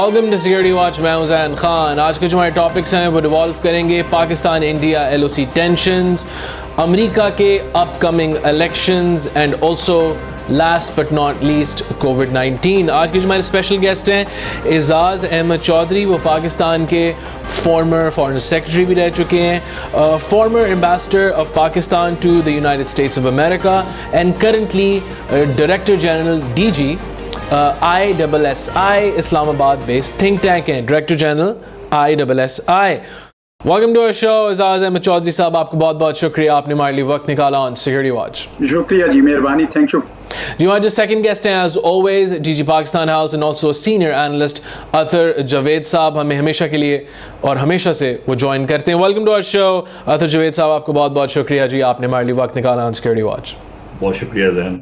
Welcome to security watch. میں ہوں زین خان. آج کے جو ہمارے ٹاپکس ہیں وہ ریوالو کریں گے پاکستان انڈیا LOC ٹینشنز, امریکہ کے upcoming elections and also last but not least COVID-19. آج کے جو ہمارے اسپیشل گیسٹ ہیں اعزاز احمد چودھری, وہ پاکستان کے فارمر فارن سیکرٹری بھی رہ چکے ہیں, former ambassador of Pakistan to the United States of America and currently director general DG ISSI Islamabad based think tank ہیں, director general ISSI. Welcome to our show. Aizaz Ahmad Chaudhry صاحب, آپ کا بہت بہت شکریہ, آپ نے ہمارے لیے وقت نکالا آن سیکورٹی واچ. شکریہ جی, مہربانی, تھینک یو. جی, ہمارے جو سیکنڈ گیسٹ ہیں as always DG Pakistan house and also senior analyst Athar Javed صاحب, ہمیں ہمیشہ کے لیے اور ہمیشہ سے وہ جوائن کرتے ہیں. ویلکم ٹو آور شو اطہر جاوید صاحب, آپ کو بہت بہت شکریہ جی, آپ نے ہمارے لیے وقت نکالا آن سیکورٹی واچ. بہت شکریہ زین.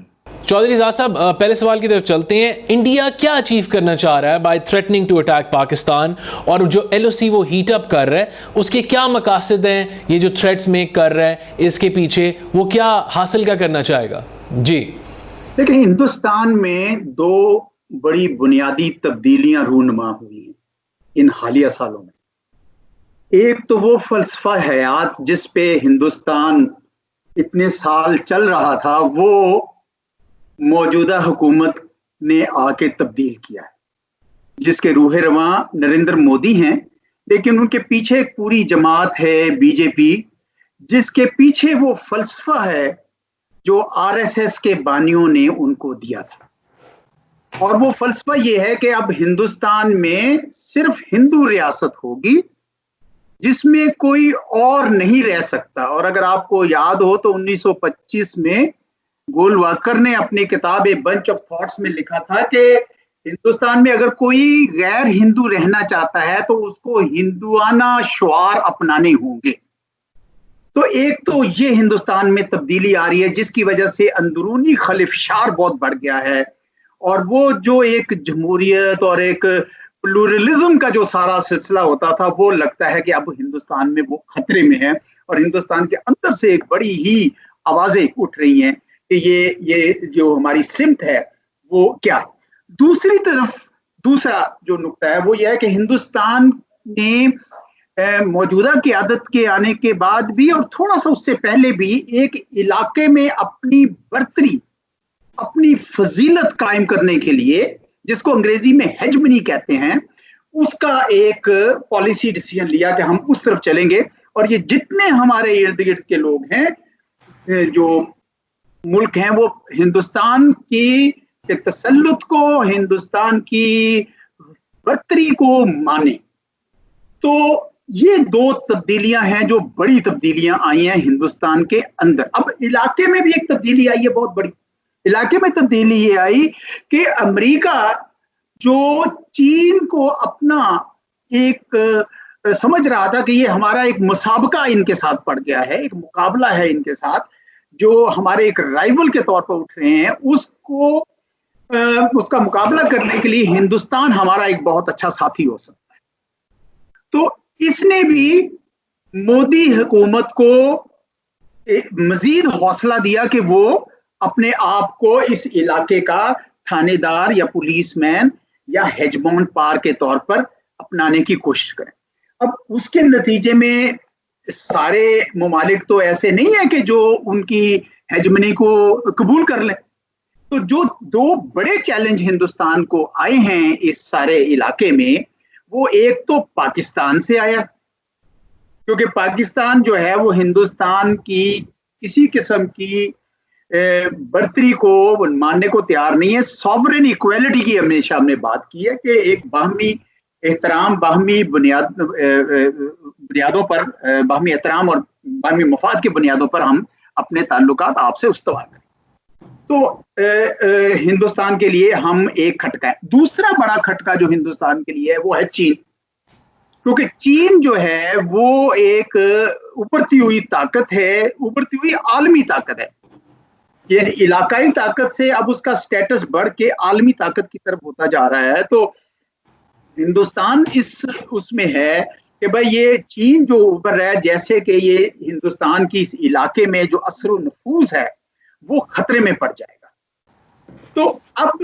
چودھری صاحب, پہلے سوال کی طرف چلتے ہیں. انڈیا کیا اچیو کرنا چاہ رہا ہے by threatening to attack Pakistan, اور جو LOC وہ ہیٹ اپ کر رہا ہے اس کے کیا مقاصد ہیں؟ یہ جو تھریٹس میک کر رہا ہے اس کے پیچھے وہ کیا حاصل کیا کرنا چاہے گا؟ جی دیکھیں, ہندوستان میں دو بڑی بنیادی تبدیلیاں رونما ہوئی ہیں ان حالیہ سالوں میں. ایک تو وہ فلسفہ حیات جس پہ ہندوستان اتنے سال چل رہا تھا, وہ موجودہ حکومت نے آ کے تبدیل کیا ہے, جس کے روح رواں نریندر مودی ہیں, لیکن ان کے پیچھے ایک پوری جماعت ہے BJP, جس کے پیچھے وہ فلسفہ ہے جو RSS کے بانیوں نے ان کو دیا تھا. اور وہ فلسفہ یہ ہے کہ اب ہندوستان میں صرف ہندو ریاست ہوگی جس میں کوئی اور نہیں رہ سکتا. اور اگر آپ کو یاد ہو تو 1925 میں گول واکر نے اپنی کتاب اے بنچ آف تھاٹس میں لکھا تھا کہ ہندوستان میں اگر کوئی غیر ہندو رہنا چاہتا ہے تو اس کو ہندوانہ شعار اپنانے ہوں گے. تو ایک تو یہ ہندوستان میں تبدیلی آ رہی ہے جس کی وجہ سے اندرونی خلفشار بہت بڑھ گیا ہے, اور وہ جو ایک جمہوریت اور ایک پلورلزم کا جو سارا سلسلہ ہوتا تھا وہ لگتا ہے کہ اب ہندوستان میں وہ خطرے میں ہے, اور ہندوستان کے اندر سے ایک بڑی ہی آوازیں اٹھ رہی ہیں کہ یہ جو ہماری سمت ہے وہ کیا ہے. دوسری طرف دوسرا جو نقطہ ہے وہ یہ ہے کہ ہندوستان نے موجودہ قیادت کے آنے کے بعد بھی اور تھوڑا سا اس سے پہلے بھی ایک علاقے میں اپنی برتری, اپنی فضیلت قائم کرنے کے لیے, جس کو انگریزی میں ہیجمنی کہتے ہیں, اس کا ایک پالیسی ڈیسیژن لیا کہ ہم اس طرف چلیں گے. اور یہ جتنے ہمارے ارد گرد کے لوگ ہیں, جو ملک ہیں, وہ ہندوستان کی تسلط کو, ہندوستان کی برتری کو مانے. تو یہ دو تبدیلیاں ہیں جو بڑی تبدیلیاں آئی ہیں ہندوستان کے اندر. اب علاقے میں بھی ایک تبدیلی آئی ہے بہت بڑی. علاقے میں تبدیلی یہ آئی کہ امریکہ جو چین کو اپنا ایک سمجھ رہا تھا کہ یہ ہمارا ایک مسابقہ ان کے ساتھ پڑ گیا ہے, ایک مقابلہ ہے ان کے ساتھ, جو ہمارے ایک رائیول کے طور پر اٹھ رہے ہیں, اس کا مقابلہ کرنے کے لیے ہندوستان ہمارا ایک بہت اچھا ساتھی ہو سکتا ہے. تو اس نے بھی مودی حکومت کو مزید حوصلہ دیا کہ وہ اپنے آپ کو اس علاقے کا تھانے دار یا پولیس مین یا ہیجمون پار کے طور پر اپنانے کی کوشش کریں. اب اس کے نتیجے میں سارے ممالک تو ایسے نہیں ہیں کہ جو ان کی ہیجمنی کو قبول کر لیں. تو جو دو بڑے چیلنج ہندوستان کو آئے ہیں اس سارے علاقے میں, وہ ایک تو پاکستان سے آیا, کیونکہ پاکستان جو ہے وہ ہندوستان کی کسی قسم کی برتری کو ماننے کو تیار نہیں ہے. سوورن ایکویلٹی کی ہمیشہ ہم نے بات کی ہے کہ ایک باہمی احترام, باہمی بنیادوں پر, باہمی احترام اور باہمی مفاد کی بنیادوں پر ہم اپنے تعلقات آپ سے استوار کریں. تو ہندوستان کے لیے ہم ایک کھٹکا ہے. دوسرا بڑا کھٹکا جو ہندوستان کے لیے ہے وہ ہے چین, کیونکہ چین جو ہے وہ ایک ابھرتی ہوئی طاقت ہے, ابھرتی ہوئی عالمی طاقت ہے. یعنی علاقائی طاقت سے اب اس کا سٹیٹس بڑھ کے عالمی طاقت کی طرف ہوتا جا رہا ہے. تو ہندوستان اس میں ہے کہ بھائی یہ چین جو ابھر رہا ہے, جیسے کہ یہ ہندوستان کی اس علاقے میں جو اثر و نفوذ ہے وہ خطرے میں پڑ جائے گا. تو اب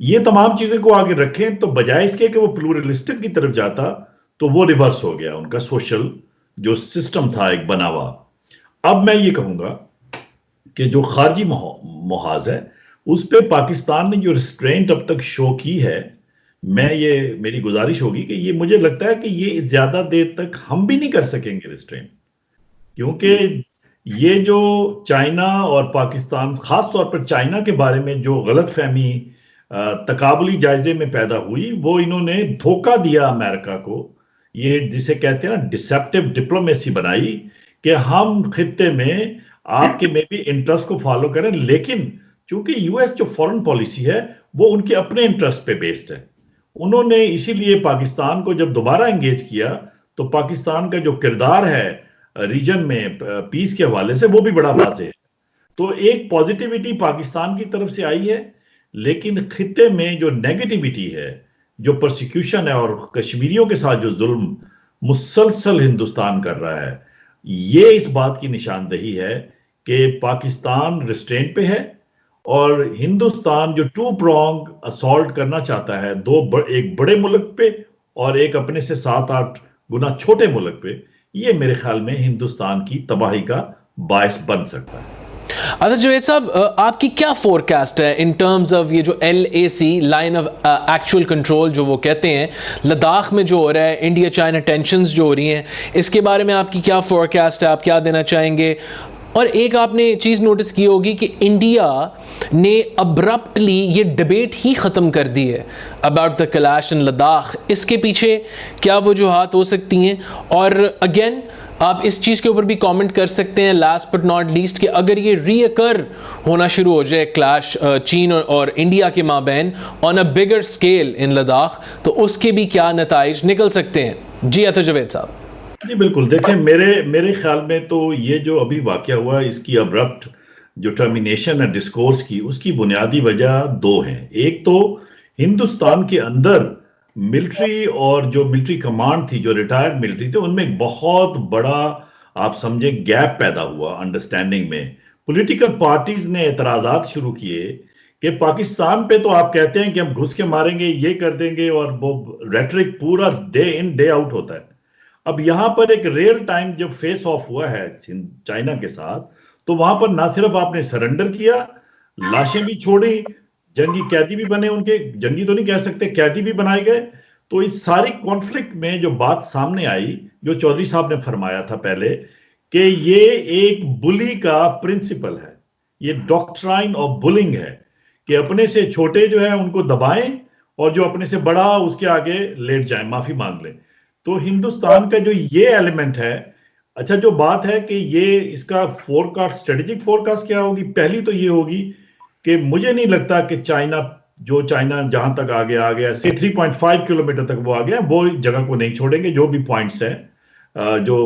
یہ تمام چیزیں کو آگے رکھیں تو بجائے اس کے کہ وہ پلورلسٹک کی طرف جاتا تو وہ ریورس ہو گیا ان کا سوشل جو سسٹم تھا ایک بنا ہوا. اب میں یہ کہوں گا کہ جو خارجی محاذ ہے اس پہ پاکستان نے جو ریسٹرینٹ اب تک شو کی ہے، یہ میری گزارش ہوگی کہ یہ مجھے لگتا ہے کہ یہ زیادہ دیر تک ہم بھی نہیں کر سکیں گے ریسٹرینٹ، کیونکہ یہ جو چائنا اور پاکستان، خاص طور پر چائنا کے بارے میں جو غلط فہمی تقابلی جائزے میں پیدا ہوئی، وہ انہوں نے دھوکہ دیا امریکہ کو، یہ جسے کہتے ہیں نا ڈسیپٹیو ڈپلومیسی بنائی کہ ہم خطے میں آپ کے میں بھی انٹرسٹ کو فالو کریں، لیکن چونکہ یو ایس جو فورن پالیسی ہے وہ ان کے اپنے انٹرسٹ پہ بیسڈ ہے. انہوں نے اسی لیے پاکستان کو جب دوبارہ انگیج کیا تو پاکستان کا جو کردار ہے ریجن میں پیس کے حوالے سے وہ بھی بڑا واضح ہے. تو ایک پازیٹیوٹی پاکستان کی طرف سے آئی ہے، لیکن خطے میں جو نیگیٹیوٹی ہے، جو پرسیکیوشن ہے اور کشمیریوں کے ساتھ جو ظلم مسلسل ہندوستان کر رہا ہے، یہ اس بات کی نشاندہی ہے کہ پاکستان ریسٹرینٹ پہ ہے اور ہندوستان جو ٹو پرونگ اسالٹ کرنا چاہتا ہے، ایک بڑے ملک پہ اور ایک اپنے سے 7-8 گنا چھوٹے ملک پہ، یہ میرے خیال میں ہندوستان کی تباہی کا باعث بن سکتا ہے. اچھا جوید صاحب، آپ کی کیا فورکاسٹ ہے ان ٹرمز آف یہ جو LAC line of actual control جو وہ کہتے ہیں، لداخ میں جو ہو رہا ہے، انڈیا چائنا ٹینشنز جو ہو رہی ہیں، اس کے بارے میں آپ کی کیا فورکاسٹ ہے؟ آپ کیا دینا چاہیں گے؟ اور ایک آپ نے چیز نوٹس کی ہوگی کہ انڈیا نے ابرپٹلی یہ ڈبیٹ ہی ختم کر دی ہے اباؤٹ دا کلیش ان لداخ. اس کے پیچھے کیا وجوہات ہو سکتی ہیں؟ اور اگین آپ اس چیز کے اوپر بھی کامنٹ کر سکتے ہیں لاسٹ بٹ ناٹ لیسٹ کہ اگر یہ ری اکر ہونا شروع ہو جائے کلیش چین اور انڈیا کے مابین آن اے بگر اسکیل ان لداخ، تو اس کے بھی کیا نتائج نکل سکتے ہیں؟ جی عطا جاوید صاحب. جی بالکل، دیکھیں میرے خیال میں تو یہ جو ابھی واقعہ ہوا اس کی ابرپٹ جو ٹرمینیشن ہے ڈسکورس کی، اس کی بنیادی وجہ 2 ہیں. ایک تو ہندوستان کے اندر ملٹری اور جو ملٹری کمانڈ تھی، جو ریٹائرڈ ملٹری تھے، ان میں ایک بہت بڑا آپ سمجھیں گیپ پیدا ہوا انڈرسٹینڈنگ میں. پولیٹیکل پارٹیز نے اعتراضات شروع کیے کہ پاکستان پہ تو آپ کہتے ہیں کہ ہم گھس کے ماریں گے، یہ کر دیں گے، اور وہ ریٹرک پورا ڈے ان ڈے آؤٹ ہوتا ہے. اب یہاں پر ایک ریئل ٹائم جب فیس آف ہوا ہے چائنا کے ساتھ، تو وہاں پر نہ صرف آپ نے سرنڈر کیا، لاشیں بھی چھوڑی، جنگی قیدی بھی بنے، ان کے جنگی تو نہیں کہہ سکتے، قیدی بھی بنائے گئے. تو اس ساری کانفلکٹ میں جو بات سامنے آئی، جو چودھری صاحب نے فرمایا تھا پہلے، کہ یہ ایک بلی کا پرنسپل ہے، یہ ڈاکٹرائن آف بلنگ ہے کہ اپنے سے چھوٹے جو ہے ان کو دبائیں اور جو اپنے سے بڑا اس کے آگے لیٹ جائیں، معافی مانگ لیں. تو ہندوستان کا جو یہ ایلیمنٹ ہے، اچھا جو بات ہے کہ یہ اس کا فورکاسٹ، اسٹریٹجک فورکاسٹ کیا ہوگی، پہلی تو یہ ہوگی کہ مجھے نہیں لگتا کہ چائنا جہاں تک آ گیا سے 3.5 کلومیٹر تک وہ آ گیا، وہ جگہ کو نہیں چھوڑیں گے. جو بھی پوائنٹس ہیں جو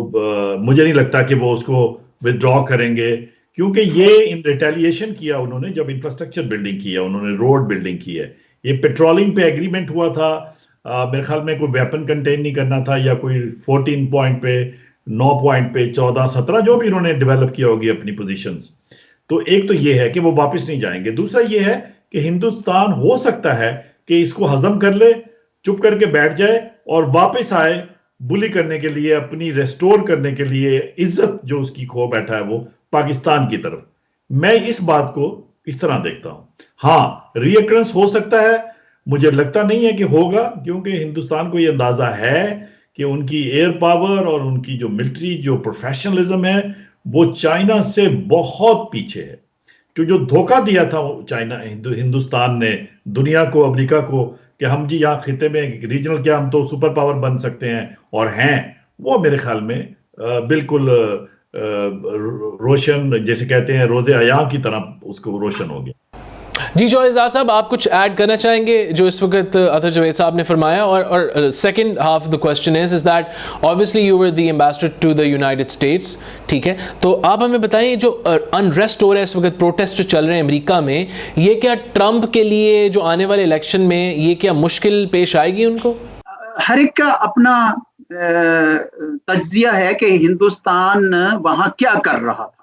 مجھے نہیں لگتا کہ وہ اس کو ودرا کریں گے، کیونکہ یہ ان ریٹیلیشن کیا انہوں نے، جب انفراسٹرکچر بلڈنگ کیا، انہوں نے روڈ بلڈنگ کی ہے. یہ پیٹرولنگ پہ ایگریمنٹ ہوا تھا، میرے خیال میں کوئی ویپن کنٹین نہیں کرنا تھا، یا کوئی 14 پوائنٹ پہ، 9 پوائنٹ پہ، 14 17 جو بھی انہوں نے ڈیولپ کیا ہوگی اپنی پوزیشنز. تو ایک تو یہ ہے کہ وہ واپس نہیں جائیں گے. دوسرا یہ ہے کہ ہندوستان ہو سکتا ہے کہ اس کو ہضم کر لے، چپ کر کے بیٹھ جائے اور واپس آئے بلی کرنے کے لیے، اپنی ریسٹور کرنے کے لیے عزت جو اس کی کھو بیٹھا ہے وہ پاکستان کی طرف. میں اس بات کو اس طرح دیکھتا ہوں. ہاں ری اکرنس ہو سکتا ہے، مجھے لگتا نہیں ہے کہ ہوگا، کیونکہ ہندوستان کو یہ اندازہ ہے کہ ان کی ایئر پاور اور ان کی جو ملٹری جو پروفیشنلزم ہے وہ چائنا سے بہت پیچھے ہے. جو دھوکہ دیا تھا ہندوستان نے دنیا کو، امریکہ کو، کہ ہم جی یہاں خطے میں ریجنل کیا ہم تو سپر پاور بن سکتے ہیں اور ہیں، وہ میرے خیال میں بالکل روشن، جیسے کہتے ہیں روز عیاں کی طرح اس کو روشن ہو گیا. جی اعزاز صاحب، آپ کچھ ایڈ کرنا چاہیں گے جو اس وقت عطا جاوید صاحب نے فرمایا؟ اور second half of the question is that obviously you were the ambassador to the United States، ٹھیک ہے، تو آپ ہمیں بتائیں جو انریسٹ ہو رہا ہے اس وقت، پروٹیسٹ جو چل رہے ہیں امریکہ میں، یہ کیا ٹرمپ کے لیے جو آنے والے الیکشن میں یہ کیا مشکل پیش آئے گی ان کو؟ ہر ایک کا اپنا تجزیہ ہے کہ ہندوستان وہاں کیا کر رہا تھا.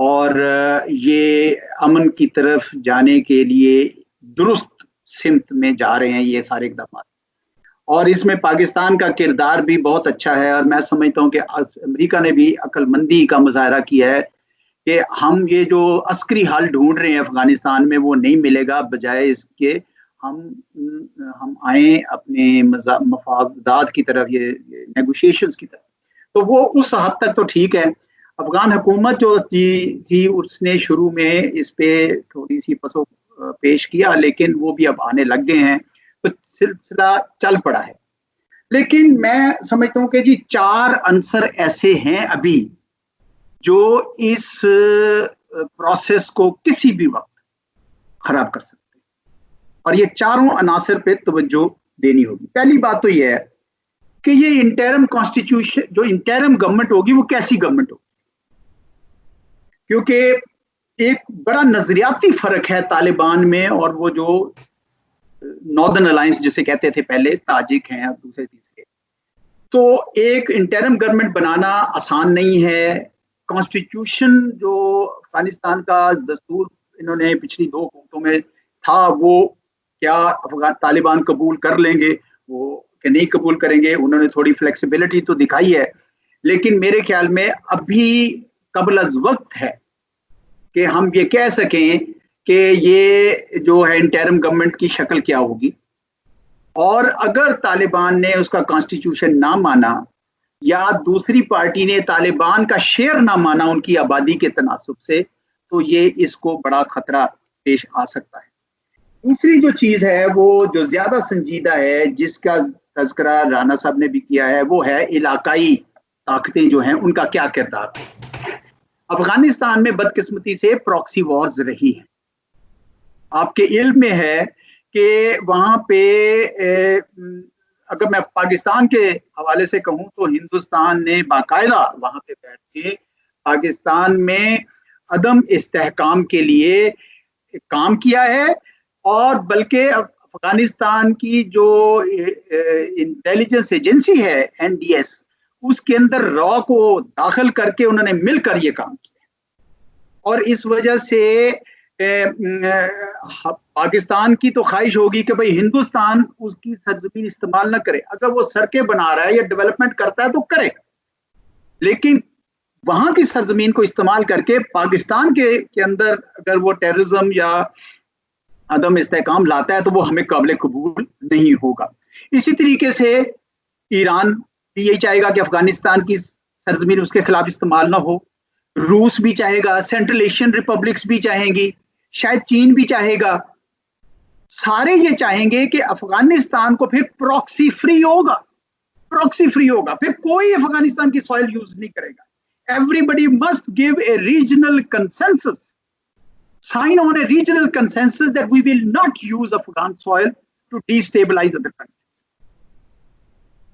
اور یہ امن کی طرف جانے کے لیے درست سمت میں جا رہے ہیں یہ سارے اقدامات. اور اس میں پاکستان کا کردار بھی بہت اچھا ہے, اور میں سمجھتا ہوں کہ امریکہ نے بھی عقل مندی کا مظاہرہ کیا ہے کہ ہم یہ جو عسکری حل ڈھونڈ رہے ہیں افغانستان میں وہ نہیں ملے گا, بجائے اس کے ہم آئیں اپنے مفادات کی طرف, یہ نیگوشیشنز کی طرف. تو وہ اس حد تک تو ٹھیک ہے. افغان حکومت جو تھی اس نے شروع میں اس پہ تھوڑی سی پسو پیش کیا, لیکن وہ بھی اب آنے لگ گئے ہیں, تو سلسلہ چل پڑا ہے. لیکن میں سمجھتا ہوں کہ جی 4 عنصر ایسے ہیں ابھی جو اس پروسیس کو کسی بھی وقت خراب کر سکتے ہیں, اور یہ 4 عناصر پہ توجہ دینی ہوگی. پہلی بات تو یہ ہے کہ یہ انٹرم کانسٹیٹیوشن, جو انٹرم گورنمنٹ ہوگی وہ کیسی گورنمنٹ ہوگی, کیونکہ ایک بڑا نظریاتی فرق ہے طالبان میں اور وہ جو ناردرن الائنس جسے کہتے تھے پہلے, تاجک ہیں اور دوسرے تیسرے. تو ایک انٹرم گورنمنٹ بنانا آسان نہیں ہے. کانسٹیٹیوشن جو افغانستان کا دستور انہوں نے پچھلی 2 حکومتوں میں تھا, وہ کیا افغان طالبان قبول کر لیں گے, وہ کہ نہیں قبول کریں گے. انہوں نے تھوڑی فلیکسیبلٹی تو دکھائی ہے, لیکن میرے خیال میں ابھی قبل از وقت ہے کہ ہم یہ کہہ سکیں کہ یہ جو ہے انٹرم گورنمنٹ کی شکل کیا ہوگی. اور اگر طالبان نے اس کا کانسٹیٹیوشن نہ مانا یا دوسری پارٹی نے طالبان کا شیئر نہ مانا ان کی آبادی کے تناسب سے, تو یہ اس کو بڑا خطرہ پیش آ سکتا ہے. دوسری جو چیز ہے وہ جو زیادہ سنجیدہ ہے, جس کا تذکرہ رانا صاحب نے بھی کیا ہے, وہ ہے علاقائی طاقتیں جو ہیں ان کا کیا کردار. افغانستان میں بدقسمتی سے پراکسی وارز رہی ہیں. آپ کے علم میں ہے کہ وہاں پہ اگر میں پاکستان کے حوالے سے کہوں تو ہندوستان نے باقاعدہ وہاں پہ بیٹھ کے پاکستان میں عدم استحکام کے لیے کام کیا ہے, اور بلکہ افغانستان کی جو انٹیلیجنس ایجنسی ہے NDS, اس کے اندر را کو داخل کر کے انہوں نے مل کر یہ کام کیا. اور اس وجہ سے پاکستان کی تو خواہش ہوگی کہ بھئی ہندوستان اس کی سرزمین استعمال نہ کرے. اگر وہ سڑکیں بنا رہا ہے یا ڈیولپمنٹ کرتا ہے تو کرے, لیکن وہاں کی سرزمین کو استعمال کر کے پاکستان کے اندر اگر وہ ٹیررزم یا عدم استحکام لاتا ہے تو وہ ہمیں قابل قبول نہیں ہوگا. اسی طریقے سے ایران بھی یہی چاہے گا کہ افغانستان کی سرزمین اس کے خلاف استعمال نہ ہو. روس بھی چاہے گا, سینٹرل ایشین ریپبلکس بھی چاہیں گی, شاید چین بھی چاہے گا. سارے یہ چاہیں گے کہ افغانستان کو پھر پراکسی فری ہوگا, پھر کوئی افغانستان کی سوائل یوز نہیں کرے گا. Everybody must give a regional consensus, sign on a regional consensus that we will not use Afghan soil to destabilize other countries.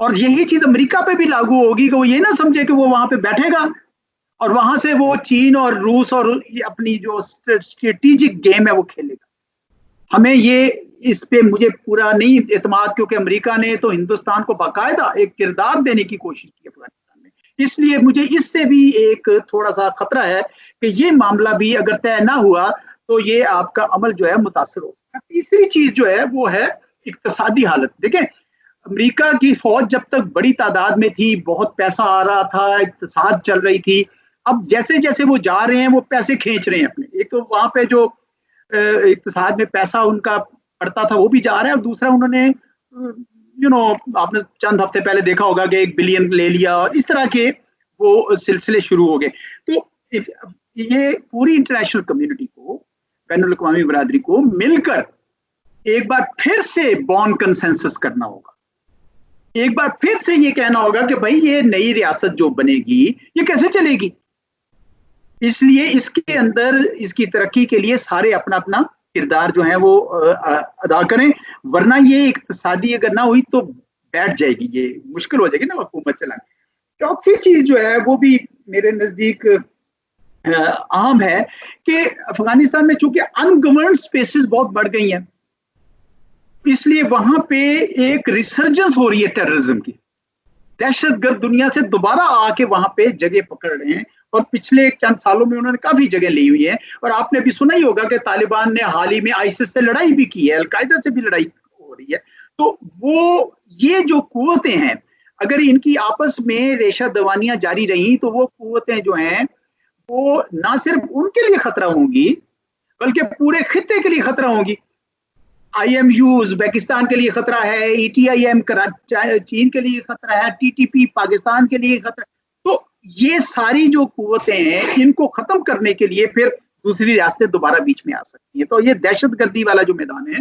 اور یہی چیز امریکہ پہ بھی لاگو ہوگی کہ وہ یہ نہ سمجھے کہ وہ وہاں پہ بیٹھے گا اور وہاں سے وہ چین اور روس اور اپنی جو اسٹریٹجک گیم ہے وہ کھیلے گا. ہمیں یہ اس پہ مجھے پورا نہیں اعتماد, کیونکہ امریکہ نے تو ہندوستان کو باقاعدہ ایک کردار دینے کی کوشش کی افغانستان میں. اس لیے مجھے اس سے بھی ایک تھوڑا سا خطرہ ہے کہ یہ معاملہ بھی اگر طے نہ ہوا تو یہ آپ کا عمل جو ہے متاثر ہو سکتا ہے. تیسری چیز جو ہے وہ ہے اقتصادی حالت. دیکھیں امریکہ کی فوج جب تک بڑی تعداد میں تھی, بہت پیسہ آ رہا تھا, اقتصاد چل رہی تھی. اب جیسے جیسے وہ جا رہے ہیں وہ پیسے کھینچ رہے ہیں اپنے. ایک تو وہاں پہ جو اقتصاد میں پیسہ ان کا پڑتا تھا وہ بھی جا رہا ہے, اور دوسرا انہوں نے آپ نے چند ہفتے پہلے دیکھا ہوگا کہ 1 بلین لے لیا, اور اس طرح کے وہ سلسلے شروع ہو گئے. تو یہ پوری انٹرنیشنل کمیونٹی کو, بین الاقوامی برادری کو مل کر ایک بار پھر سے بون کنسنسس کرنا ہوگا. ایک بار پھر سے یہ کہنا ہوگا کہ بھائی یہ نئی ریاست جو بنے گی یہ کیسے چلے گی. اس لیے اس کے اندر اس کی ترقی کے لیے سارے اپنا اپنا کردار جو ہے وہ ادا کریں, ورنہ یہ اقتصادی اگر نہ ہوئی تو بیٹھ جائے گی, یہ مشکل ہو جائے گی نا حکومت چلانا. چوتھی چیز جو ہے وہ بھی میرے نزدیک اہم ہے کہ افغانستان میں چونکہ ان گورنڈ اسپیسز بہت بڑھ گئی ہیں, اس لیے وہاں پہ ایک ریسرجنس ہو رہی ہے ٹیررزم کی. دہشت گرد دنیا سے دوبارہ آ کے وہاں پہ جگہ پکڑ رہے ہیں, اور پچھلے چند سالوں میں انہوں نے کافی جگہ لی ہوئی ہے. اور آپ نے بھی سنا ہی ہوگا کہ طالبان نے حال ہی میں آئیسس سے لڑائی بھی کی ہے, القاعدہ سے بھی لڑائی ہو رہی ہے. تو وہ یہ جو قوتیں ہیں اگر ان کی آپس میں ریشہ دوانیاں جاری رہیں تو وہ قوتیں جو ہیں وہ نہ صرف ان کے لیے خطرہ ہوں گی بلکہ پورے خطے کے لیے خطرہ ہوں گی. آئی ایم یو ازبیکستان کے لیے خطرہ ہے, ای ٹی آئی ایم چین کے لیے خطرہ ہے, ٹی ٹی پی پاکستان کے لیے خطرہ. تو یہ ساری جو قوتیں ہیں ان کو ختم کرنے کے لیے پھر دوسری ریاستیں دوبارہ بیچ میں آ سکتی ہیں. تو یہ دہشت گردی والا جو میدان ہے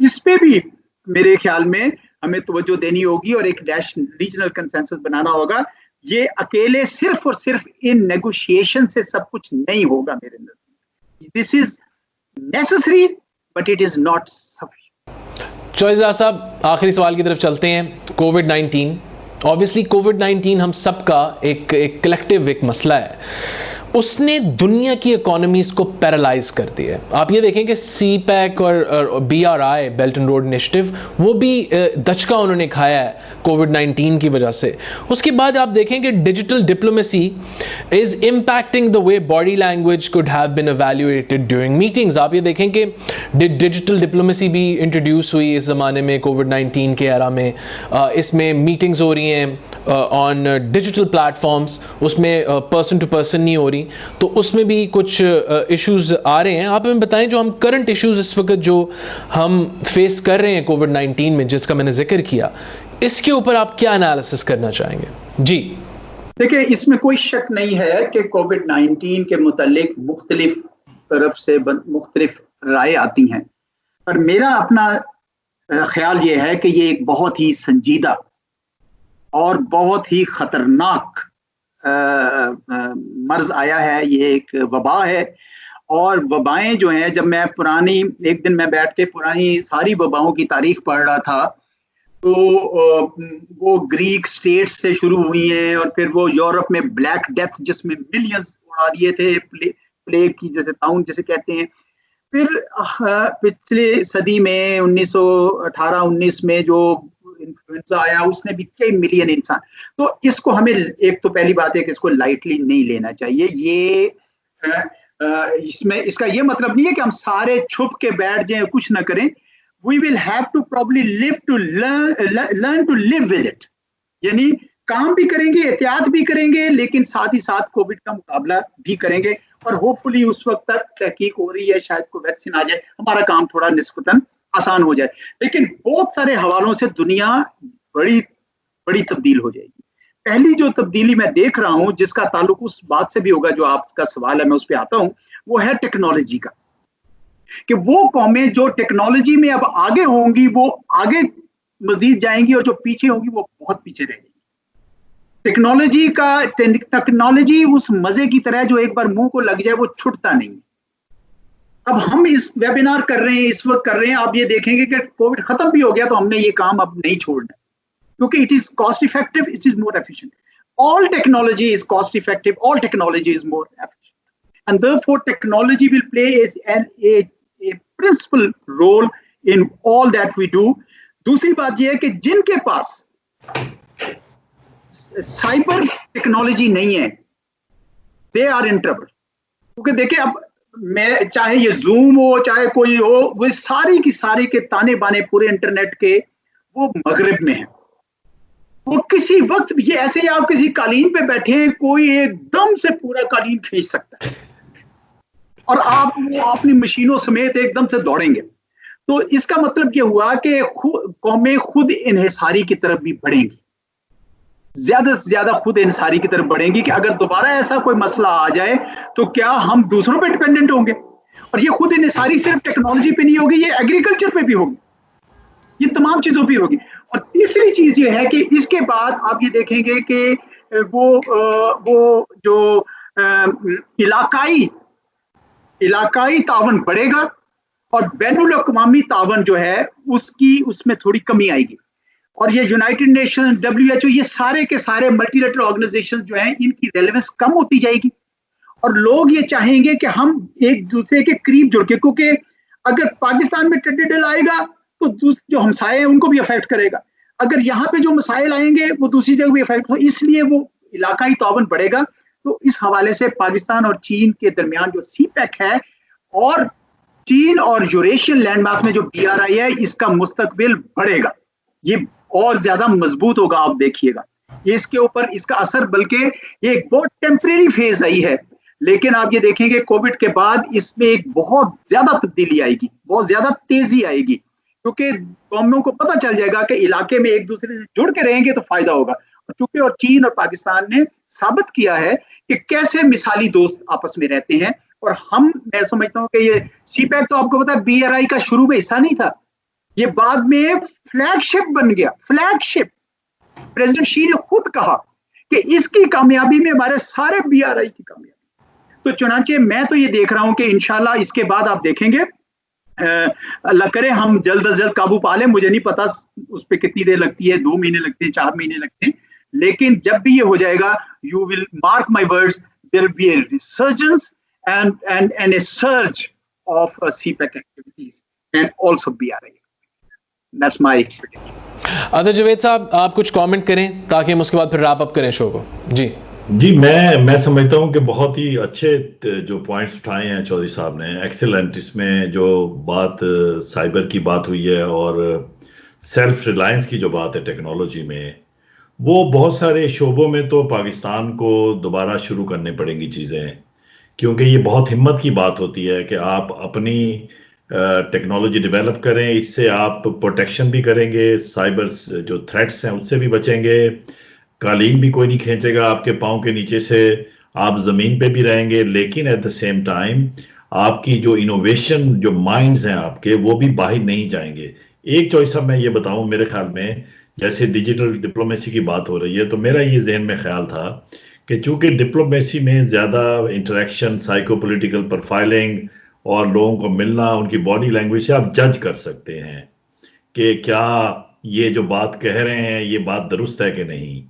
اس پہ بھی میرے خیال میں ہمیں توجہ دینی ہوگی اور ایک ریجنل کنسنسس بنانا ہوگا. یہ اکیلے صرف اور صرف ان نیگوشیشن سے سب کچھ نہیں ہوگا میرے نزدیک. This is necessary but it is not sufficient. Chaudhry صاحب آخری سوال کی طرف چلتے ہیں. کووڈ-19 آبویسلی کووڈ-19 ہم سب کا ایک کلیکٹیو ایک مسئلہ ہے. اس نے دنیا کی اکانومیز کو پیرالائز کر دیا ہے. آپ یہ دیکھیں کہ سی پیک اور BRI belt and road initiative وہ بھی دچکا انہوں نے کھایا ہے کووڈ-19 کی وجہ سے. اس کے بعد آپ دیکھیں کہ digital diplomacy is impacting the way body language could have been evaluated during meetings. آپ یہ دیکھیں کہ ڈیجیٹل ڈپلومیسی بھی انٹروڈیوس ہوئی اس زمانے میں کووڈ-19 کے ایرا میں. اس میں میٹنگز ہو رہی ہیں آن ڈیجیٹل پلیٹفارمس, اس میں پرسن ٹو پرسن نہیں ہو رہی. تو اس میں بھی کچھ ایشوز آ رہے ہیں. آپ ہمیں بتائیں جو ہم کرنٹ ایشوز اس وقت جو ہم فیس کر رہے ہیں کووڈ-19 میں جس کا میں نے ذکر کیا, اس کے اوپر آپ کیا انالیسس کرنا چاہیں گے؟ جی دیکھیں, اس میں کوئی شک نہیں ہے کہ کووڈ-19 کے متعلق مختلف طرف سے مختلف رائے آتی ہیں, پر میرا اپنا خیال یہ ہے کہ یہ ایک بہت ہی سنجیدہ اور بہت ہی خطرناک مرض آیا ہے. یہ ایک وبا ہے, اور وبائیں جو ہیں جب میں ایک دن میں بیٹھ کے پرانی ساری وباؤں کی تاریخ پڑھ رہا تھا تو وہ گریک سٹیٹ سے شروع ہوئی ہیں اور پھر وہ یورپ میں بلیک ڈیتھ جس میں ملینز اڑا دیے تھے, پلیگ کی جیسے طاعون جسے کہتے ہیں. پھر پچھلے صدی میں 1918-19 میں جو انفلوئنزا آیا اس نے بھی کئی ملین انسان. تو اس کو ہمیں ایک تو پہلی بات ہے کہ اس کو لائٹلی نہیں لینا چاہیے. یہ اس کا یہ مطلب نہیں ہے کہ ہم سارے چھپ کے بیٹھ جائیں کچھ نہ کریں. We will have to probably learn to live with it. یعنی کام بھی کریں گے, احتیاط بھی کریں گے, لیکن ساتھ ہی ساتھ کووڈ کا مقابلہ بھی کریں گے. اور ہوپ فلی اس وقت تک تحقیق ہو رہی ہے, شاید کوئی ویکسین آ جائے, ہمارا کام تھوڑا نسبتاً آسان ہو جائے. لیکن بہت سارے حوالوں سے دنیا بڑی تبدیل ہو جائے گی. پہلی جو تبدیلی میں دیکھ رہا ہوں جس کا تعلق اس بات سے بھی ہوگا جو آپ کا سوال ہے, میں اس پہ آتا ہوں, وہ ہے ٹیکنالوجی کا. کہ وہ قومیں جو ٹیکنالوجی میں اب آگے ہوں گی وہ آگے مزید جائیں گی, اور جو پیچھے ہوں گی وہ بہت پیچھے رہیں گی. ٹیکنالوجی اس مزے کی طرح جو ایک بار منہ کو لگ جائے وہ چھٹتا نہیں. اب ہم اس ویبینار کر رہے ہیں, اس وقت کر رہے ہیں, آپ یہ دیکھیں گے کہ کووڈ ختم بھی ہو گیا تو ہم نے یہ کام اب نہیں چھوڑنا, کیونکہ it is cost effective, it is more efficient. All technology is cost effective, all technology is more efficient, and therefore technology will play a principal role in all that we do. دوسری بات یہ ہے کہ جن کے پاس cyber technology نہیں ہے they are in trouble. کیونکہ دیکھیں اب میں چاہے یہ زوم ہو چاہے کوئی ہو, وہ ساری کی ساری کے تانے بانے پورے انٹرنیٹ کے وہ مغرب میں ہیں. وہ کسی وقت یہ ایسے ہی آپ کسی قالین پہ بیٹھے ہیں, کوئی ایک دم سے پورا قالین کھینچ سکتا ہے اور آپ وہ اپنی مشینوں سمیت ایک دم سے دوڑیں گے. تو اس کا مطلب یہ ہوا کہ قومیں خود انحصاری کی طرف بھی بڑھیں گی, زیادہ سے زیادہ خود انحصاری کی طرف بڑھیں گی کہ اگر دوبارہ ایسا کوئی مسئلہ آ جائے تو کیا ہم دوسروں پہ ڈیپینڈنٹ ہوں گے. اور یہ خود انحصاری صرف ٹیکنالوجی پہ نہیں ہوگی, یہ ایگریکلچر پہ بھی ہوگی, یہ تمام چیزوں پہ ہوگی. اور تیسری چیز یہ ہے کہ اس کے بعد آپ یہ دیکھیں گے کہ وہ جو علاقائی تعاون بڑھے گا اور بین الاقوامی تعاون جو ہے اس میں تھوڑی کمی آئے گی. اور یہ یونائٹڈ نیشن, WHO, یہ سارے کے سارے ملٹی لیٹرل آرگنائزیشن جو ہیں ان کی ریلیونس کم ہوتی جائے گی, اور لوگ یہ چاہیں گے کہ ہم ایک دوسرے کے قریب جڑ کے, کیونکہ اگر پاکستان میں ٹڈل آئے گا تو جو ہمسائے ہیں ان کو بھی افیکٹ کرے گا, اگر یہاں پہ جو مسائل آئیں گے وہ دوسری جگہ بھی افیکٹ ہو, اس لیے وہ علاقائی تعاون بڑھے گا. تو اس حوالے سے پاکستان اور چین کے درمیان جو سی پیک ہے اور چین اور یوریشین لینڈ ماس میں جو BRI ہے اس کا مستقبل بڑھے گا, یہ اور زیادہ مضبوط ہوگا. آپ دیکھیے گا یہ اس کے اوپر اس کا اثر, بلکہ یہ ایک بہت ٹیمپریری فیز آئی ہے, لیکن آپ یہ دیکھیں گے کووڈ کے بعد اس میں ایک بہت زیادہ تبدیلی آئے گی, بہت زیادہ تیزی آئے گی, کیونکہ قوموں کو پتہ چل جائے گا کہ علاقے میں ایک دوسرے سے جڑ کے رہیں گے تو فائدہ ہوگا. چونکہ اور چین اور پاکستان نے ثابت کیا ہے کہ کیسے مثالی دوست آپس میں رہتے ہیں. اور میں سمجھتا ہوں کہ یہ سی پیک تو آپ کو پتا ہے BRI کا شروع میں حصہ نہیں تھا, یہ بعد میں فلیگ شپ بن گیا. فلیگ شپ پریزیڈنٹ شی نے خود کہا کہ اس کی کامیابی میں ہمارے سارے BRI کی کامیابی. تو چنانچہ میں تو یہ دیکھ رہا ہوں کہ انشاءاللہ اس کے بعد آپ دیکھیں گے اللہ کرے ہم جلد از جلد قابو پا لیں. مجھے نہیں پتا اس پہ کتنی دیر لگتی ہے, 2 مہینے لگتے ہیں, 4 مہینے لگتے ہیں, لیکن جب بھی یہ ہو جائے گا you will mark my words there will be a resurgence and a surge of CPEC activities and also BRI. That's my prediction. Azhar Javed صاحب آپ کچھ کامنٹ کریں تاکہ ہم اس کے بعد پھر ریپ اپ کریں شو کو. جی میں سمجھتا ہوں کہ بہت ہی اچھے جو پوائنٹس اٹھائے ہیں چودھری صاحب نے, ایکسیلنٹ. اس میں جو بات سائبر کی بات ہوئی ہے اور سیلف ریلائنس کی جو بات ہے ٹیکنالوجی میں, وہ بہت سارے شعبوں میں تو پاکستان کو دوبارہ شروع کرنے پڑیں گی چیزیں, کیونکہ یہ بہت ہمت کی بات ہوتی ہے کہ آپ اپنی ٹیکنالوجی ڈیولپ کریں, اس سے آپ پروٹیکشن بھی کریں گے, سائبر جو تھریٹس ہیں اس سے بھی بچیں گے, قالین بھی کوئی نہیں کھینچے گا آپ کے پاؤں کے نیچے سے, آپ زمین پہ بھی رہیں گے, لیکن ایٹ دا سیم ٹائم آپ کی جو انوویشن جو مائنڈز ہیں آپ کے وہ بھی باہر نہیں جائیں گے. ایک چوائس اب میں یہ بتاؤں, میرے خیال میں جیسے ڈیجیٹل ڈپلومیسی کی بات ہو رہی ہے تو میرا یہ ذہن میں خیال تھا کہ چونکہ ڈپلومیسی میں زیادہ انٹریکشن, سائیکو پولیٹیکل پروفائلنگ اور لوگوں کو ملنا, ان کی باڈی لینگویج سے آپ جج کر سکتے ہیں کہ کیا یہ جو بات کہہ رہے ہیں یہ بات درست ہے کہ نہیں.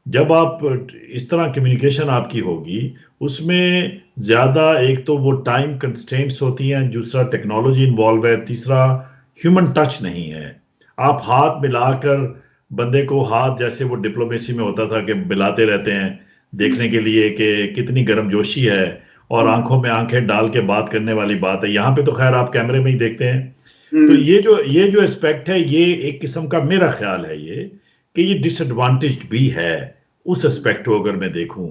جب آپ اس طرح کمیونیکیشن آپ کی ہوگی اس میں زیادہ ایک تو وہ ٹائم کنسٹرینٹس ہوتی ہیں, دوسرا ٹیکنالوجی انوالو ہے, تیسرا ہیومن ٹچ نہیں ہے. آپ ہاتھ ملا کر بندے کو ہاتھ, جیسے وہ ڈپلومیسی میں ہوتا تھا کہ ملاتے رہتے ہیں دیکھنے کے لیے کہ کتنی گرم جوشی ہے, اور آنکھوں میں آنکھیں ڈال کے بات کرنے والی بات ہے. یہاں پہ تو خیر آپ کیمرے میں ہی دیکھتے ہیں. تو یہ جو اسپیکٹ ہے یہ ایک قسم کا میرا خیال ہے یہ کہ یہ ڈس ایڈوانٹیجڈ بھی ہے اس اسپیکٹ کو اگر میں دیکھوں.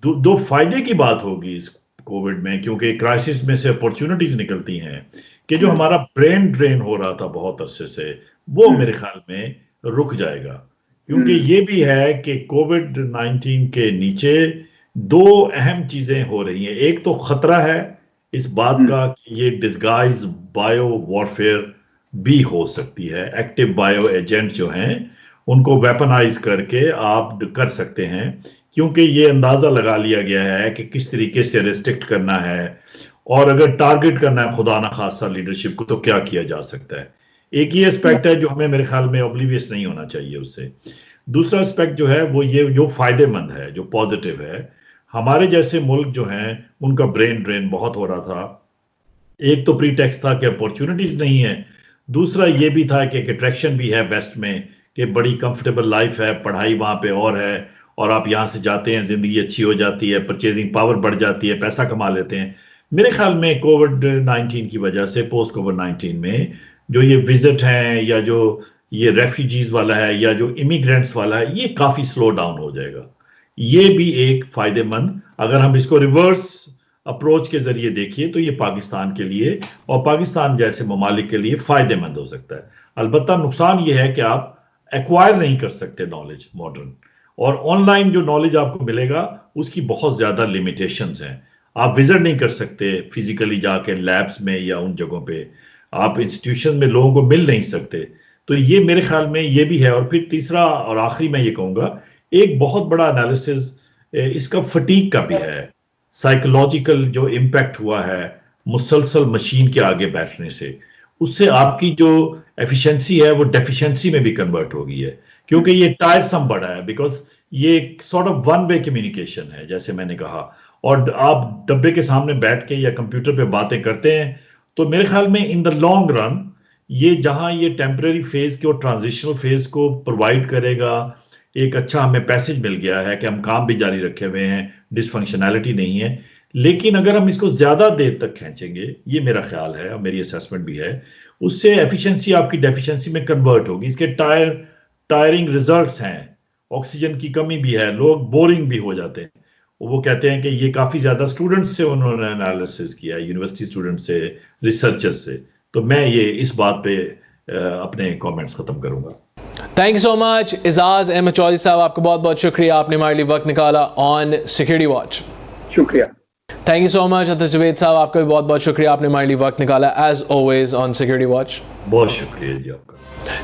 دو فائدے کی بات ہوگی اس کووڈ میں, کیونکہ کرائسس میں سے اپورچونٹیز نکلتی ہیں کہ جو ہمارا برین ڈرین ہو رہا تھا بہت عرصے سے وہ میرے خیال میں رک جائے گا. کیونکہ یہ بھی ہے کہ کووڈ 19 کے نیچے 2 اہم چیزیں ہو رہی ہیں. ایک تو خطرہ ہے اس بات کا کہ یہ ڈسگائز بائیو وارفیئر بھی ہو سکتی ہے. ایکٹیو بائیو ایجنٹ جو ہیں ان کو ویپنائز کر کے آپ کر سکتے ہیں, کیونکہ یہ اندازہ لگا لیا گیا ہے کہ کس طریقے سے ریسٹرکٹ کرنا ہے, اور اگر ٹارگٹ کرنا ہے خدا نخواستہ لیڈرشپ کو تو کیا کیا جا سکتا ہے. ایک یہ اسپیکٹ ہے جو ہمیں میرے خیال میں اوبلیویس نہیں ہونا چاہیے اس سے. دوسرا اسپیکٹ جو ہے وہ یہ جو فائدے مند ہے, جو پازیٹیو ہے, ہمارے جیسے ملک جو ہیں ان کا برین ڈرین بہت ہو رہا تھا. ایک تو پری ٹیکسٹ تھا کہ اپورچونٹیز نہیں ہے, دوسرا یہ بھی تھا کہ ایک اٹریکشن بھی ہے ویسٹ میں کہ بڑی کمفرٹیبل لائف ہے, پڑھائی وہاں پہ اور ہے, اور آپ یہاں سے جاتے ہیں زندگی اچھی ہو جاتی ہے, پرچیزنگ پاور بڑھ جاتی ہے, پیسہ کما لیتے ہیں. میرے خیال میں کووڈ 19 کی وجہ سے, پوسٹ کووڈ 19 میں جو یہ وزٹ ہیں یا جو یہ ریفیوجیز والا ہے یا جو امیگرینٹس والا ہے, یہ کافی سلو ڈاؤن ہو جائے گا. یہ بھی ایک فائدے مند, اگر ہم اس کو ریورس اپروچ کے ذریعے دیکھیے تو یہ پاکستان کے لیے اور پاکستان جیسے ممالک کے لیے فائدے مند ہو سکتا ہے. البتہ نقصان یہ ہے کہ آپ ایکوائر نہیں کر سکتے نالج ماڈرن, اور آن لائن جو نالج آپ کو ملے گا اس کی بہت زیادہ لیمیٹیشنز ہیں. آپ وزٹ نہیں کر سکتے فزیکلی جا کے لیبس میں یا ان جگہوں پہ, آپ انسٹیٹیوشن میں لوگوں کو مل نہیں سکتے. تو یہ میرے خیال میں یہ بھی ہے. اور پھر تیسرا اور آخری میں یہ کہوں گا, ایک بہت بڑا انالیسز اس کا فٹیگ کا بھی ہے, سائیکولوجیکل جو امپیکٹ ہوا ہے مسلسل مشین کے آگے بیٹھنے سے, اس سے آپ کی جو ایفیشنسی ہے وہ ڈیفیشنسی میں بھی کنورٹ ہو گئی ہے, کیونکہ یہ ٹائرسم بڑا ہے, بیکاز یہ ایک sort of one way communication ہے جیسے میں نے کہا, اور آپ ڈبے کے سامنے بیٹھ کے یا کمپیوٹر پہ باتیں کرتے ہیں. تو میرے خیال میں ان دا لانگ رن یہ جہاں یہ ٹیمپریری فیز کے اور ٹرانزیشنل فیز کو پرووائڈ کرے گا, ایک اچھا ہمیں پیسج مل گیا ہے کہ ہم کام بھی جاری رکھے ہوئے ہیں, ڈسفنکشنالٹی نہیں ہے. لیکن اگر ہم اس کو زیادہ دیر تک کھینچیں گے, یہ میرا خیال ہے اور میری اسیسمنٹ بھی ہے, اس سے ایفیشنسی آپ کی ڈیفیشنسی میں کنورٹ ہوگی. اس کے ٹائرنگ ریزلٹس ہیں, آکسیجن کی کمی بھی ہے, لوگ بورنگ بھی ہو جاتے ہیں. وہ کہتے ہیں کہ یہ کافی زیادہ اسٹوڈنٹس سے انہوں نے انالیسس کیا, یونیورسٹی اسٹوڈنٹ سے, ریسرچرز سے. تو میں یہ اس بات پہ اپنے کامنٹس ختم کروں گا. تھینک یو سو مچ اعزاز احمد چودھری صاحب, آپ کا بہت بہت شکریہ, آپ نے ہمارے لیے وقت نکالا آن سیکورٹی واچ. شکریہ. تھینک یو سو مچ عطر جاوید صاحب, آپ کا بھی بہت بہت شکریہ, آپ نے ہمارے لیے وقت نکالا as always on security watch. بہت شکریہ جی آپ کا.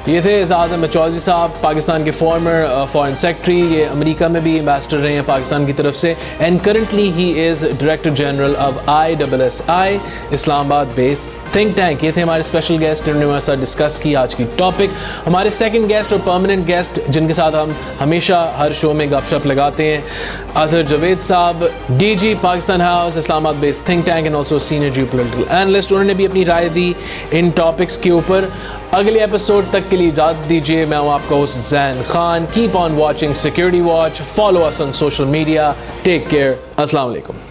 یہ تھے اعزاز احمد چودھری صاحب, پاکستان کے فارمر فارن سیکرٹری. یہ امریکہ میں بھی ایمبیسڈر رہے ہیں پاکستان کی طرف سے, and currently he is director general of ISSI Islamabad based think tank. یہ تھے ہمارے اسپیشل گیسٹ جنہوں نے ہمارے ساتھ ڈسکس کی آج کی ٹاپک. ہمارے سیکنڈ گیسٹ اور پرماننٹ گیسٹ جن کے ساتھ ہم ہمیشہ ہر شو میں گپ شپ لگاتے ہیں, عطر جاوید صاحب, DG Pakistan house Islamabad based think tank and also senior geopolitical analyst. انہوں نے بھی اپنی رائے دی ان ٹاپکس کے اوپر. اگلے ایپیسوڈ تک کے لیے اجازت دیجیے. میں ہوں آپ کا host Zain Khan. Keep on watching security watch. Follow us on social media. Take care. السلام علیکم.